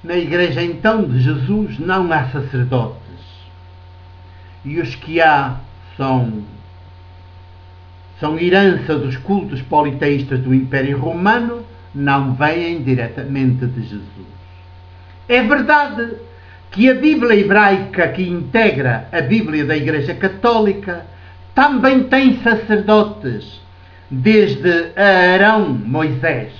Na Igreja então de Jesus não há sacerdotes. E os que há são herança dos cultos politeístas do Império Romano, não vêm diretamente de Jesus. É verdade que a Bíblia hebraica, que integra a Bíblia da Igreja Católica, também tem sacerdotes, desde Arão, Moisés.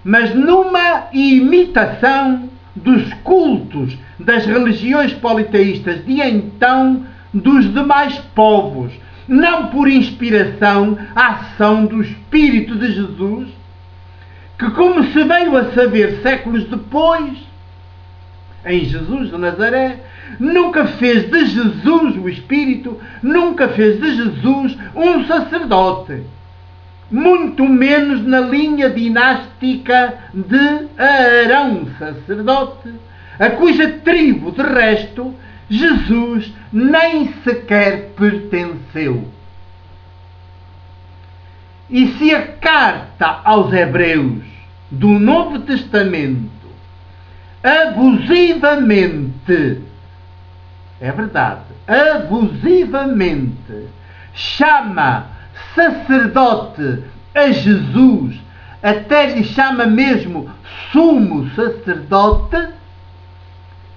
Mas numa imitação dos cultos das religiões politeístas de então dos demais povos, não por inspiração, a ação do Espírito de Jesus, que, como se veio a saber séculos depois, em Jesus de Nazaré, nunca fez de Jesus, o Espírito, nunca fez de Jesus um sacerdote, muito menos na linha dinástica de Arão, sacerdote, a cuja tribo, de resto, Jesus nem sequer pertenceu. E se a carta aos Hebreus do Novo Testamento abusivamente, é verdade, abusivamente chama sacerdote a Jesus, até lhe chama mesmo sumo sacerdote,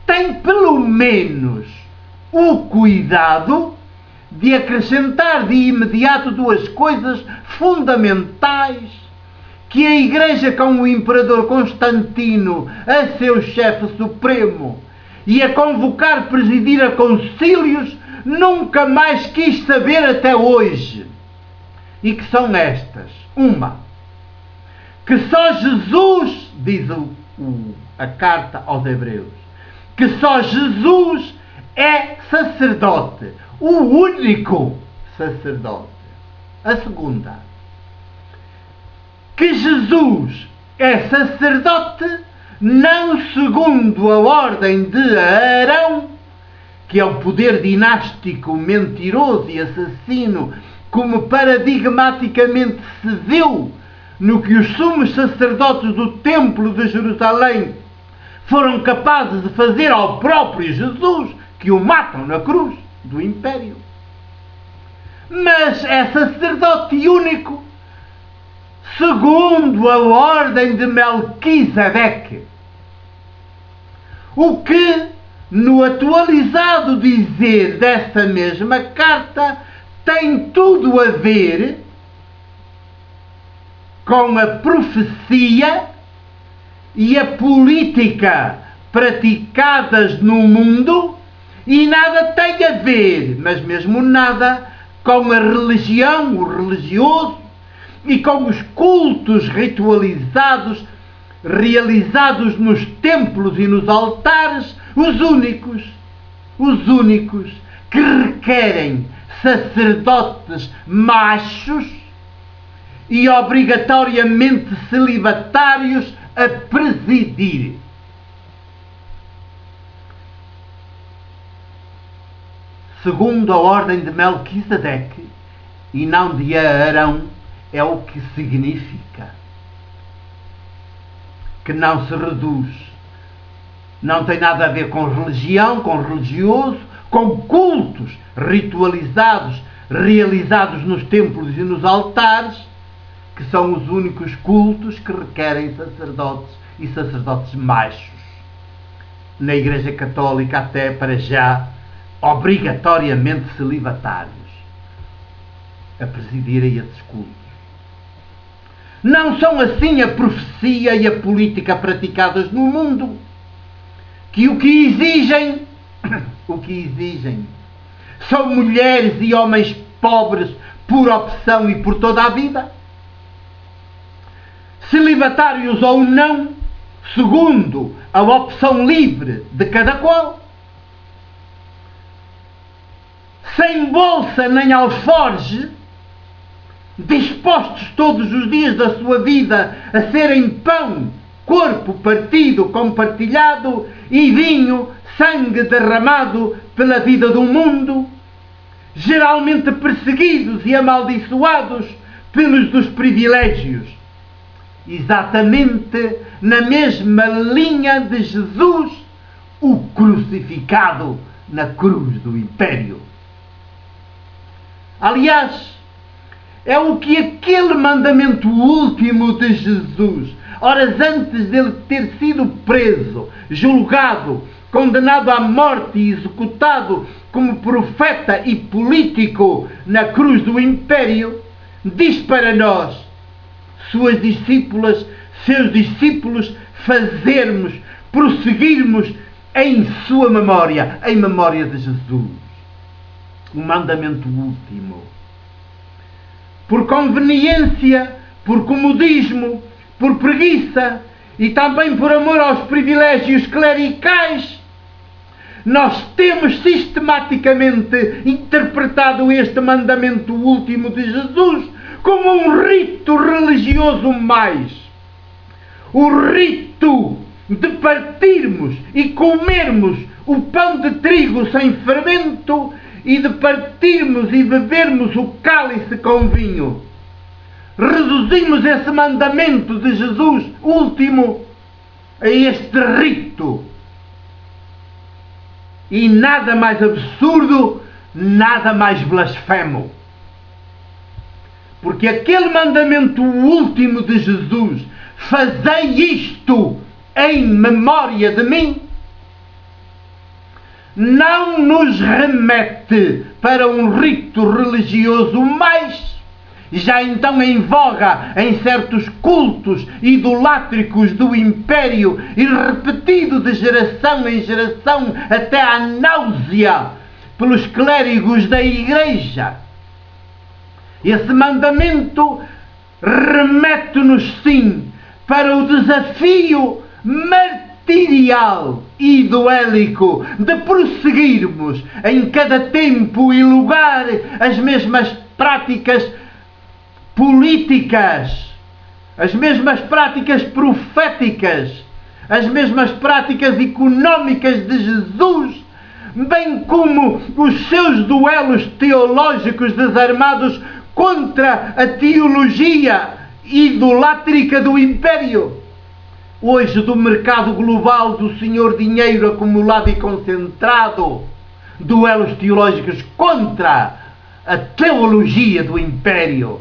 tem pelo menos o cuidado de acrescentar de imediato duas coisas fundamentais que a Igreja, com o Imperador Constantino a seu chefe supremo e a convocar presidir a concílios, nunca mais quis saber até hoje. E que são estas. Uma, que só Jesus, diz a carta aos Hebreus, que só Jesus é sacerdote, o único sacerdote. A segunda, que Jesus é sacerdote não segundo a ordem de Arão, que é o poder dinástico mentiroso e assassino, como paradigmaticamente se viu no que os sumos sacerdotes do Templo de Jerusalém foram capazes de fazer ao próprio Jesus, que o matam na cruz do Império. Mas é sacerdote único, segundo a ordem de Melquisedeque. O que, no atualizado dizer desta mesma carta, tem tudo a ver com a profecia e a política praticadas no mundo, e nada tem a ver, mas mesmo nada, com a religião, o religioso, e com os cultos ritualizados realizados nos templos e nos altares, os únicos que requerem sacerdotes machos e obrigatoriamente celibatários a presidir. Segundo a ordem de Melquisedeque e não de Arão, é o que significa que não se reduz, não tem nada a ver com religião, com religioso, com cultos ritualizados, realizados nos templos e nos altares, que são os únicos cultos que requerem sacerdotes e sacerdotes machos. Na Igreja Católica, até para já, obrigatoriamente celibatários, a presidirem esses cultos. Não são assim a profecia e a política praticadas no mundo, que o que exigem são mulheres e homens pobres por opção e por toda a vida, celibatários ou não, segundo a opção livre de cada qual, sem bolsa nem alforge, dispostos todos os dias da sua vida a serem pão, corpo partido, compartilhado, e vinho, sangue derramado pela vida do mundo, geralmente perseguidos e amaldiçoados pelos dos privilégios, exatamente na mesma linha de Jesus, o crucificado na cruz do Império. Aliás, é o que aquele mandamento último de Jesus, horas antes dele ter sido preso, julgado, condenado à morte e executado como profeta e político na cruz do Império, diz para nós, suas discípulas, seus discípulos, fazermos, prosseguirmos em sua memória, em memória de Jesus. O mandamento último. Por conveniência, por comodismo, por preguiça e também por amor aos privilégios clericais, nós temos sistematicamente interpretado este mandamento último de Jesus como um rito religioso mais. O rito de partirmos e comermos o pão de trigo sem fermento e de partirmos e bebermos o cálice com vinho. Reduzimos esse mandamento de Jesus último a este rito. E nada mais absurdo, nada mais blasfemo. Porque aquele mandamento último de Jesus, fazei isto em memória de mim, não nos remete para um rito religioso mais, já então em voga em certos cultos idolátricos do Império e repetido de geração em geração até à náusea pelos clérigos da Igreja. Esse mandamento remete-nos sim para o desafio martirial e duélico de prosseguirmos em cada tempo e lugar as mesmas práticas políticas, as mesmas práticas proféticas, as mesmas práticas económicas de Jesus, bem como os seus duelos teológicos desarmados contra a teologia idolátrica do Império. Hoje, do mercado global do senhor dinheiro acumulado e concentrado, duelos teológicos contra a teologia do Império,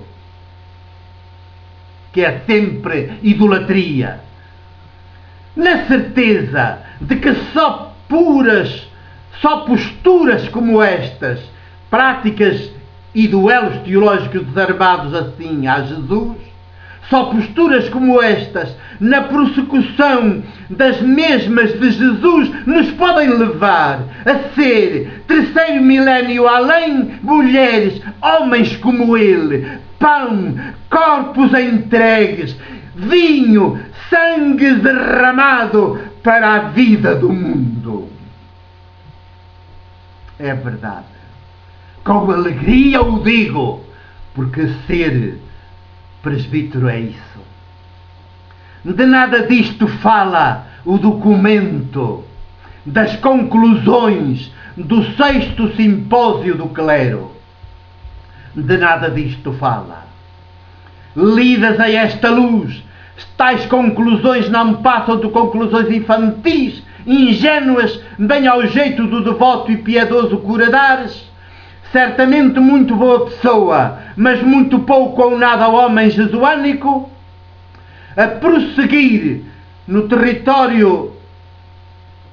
que é sempre idolatria. Na certeza de que só posturas como estas, práticas e duelos teológicos desarmados assim a Jesus, só posturas como estas, na prossecução das mesmas de Jesus, nos podem levar a ser, terceiro milénio além, mulheres, homens como ele, pão, corpos entregues, vinho, sangue derramado para a vida do mundo. É verdade. Com alegria o digo, porque ser presbítero é isso. De nada disto fala o documento das conclusões do 6º Simpósio do Clero. De nada disto fala. Lidas a esta luz, tais conclusões não passam de conclusões infantis, ingênuas, bem ao jeito do devoto e piedoso Curadares. Certamente muito boa pessoa, mas muito pouco ou nada homem jesuânico, a prosseguir no território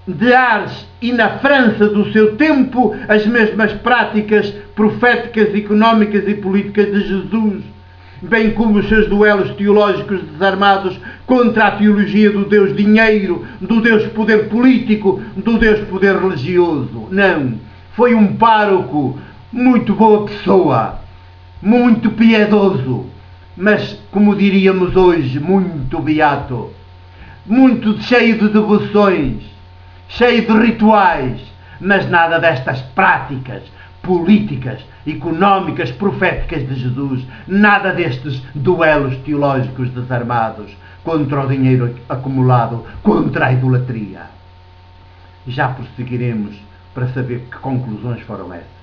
de Ars e na França do seu tempo as mesmas práticas proféticas, económicas e políticas de Jesus, bem como os seus duelos teológicos desarmados contra a teologia do Deus dinheiro, do Deus poder político, do Deus poder religioso. Não, foi um pároco, muito boa pessoa, muito piedoso, mas, como diríamos hoje, muito beato, muito cheio de devoções, cheio de rituais, mas nada destas práticas políticas, económicas, proféticas de Jesus, nada destes duelos teológicos desarmados contra o dinheiro acumulado, contra a idolatria. Já prosseguiremos para saber que conclusões foram essas.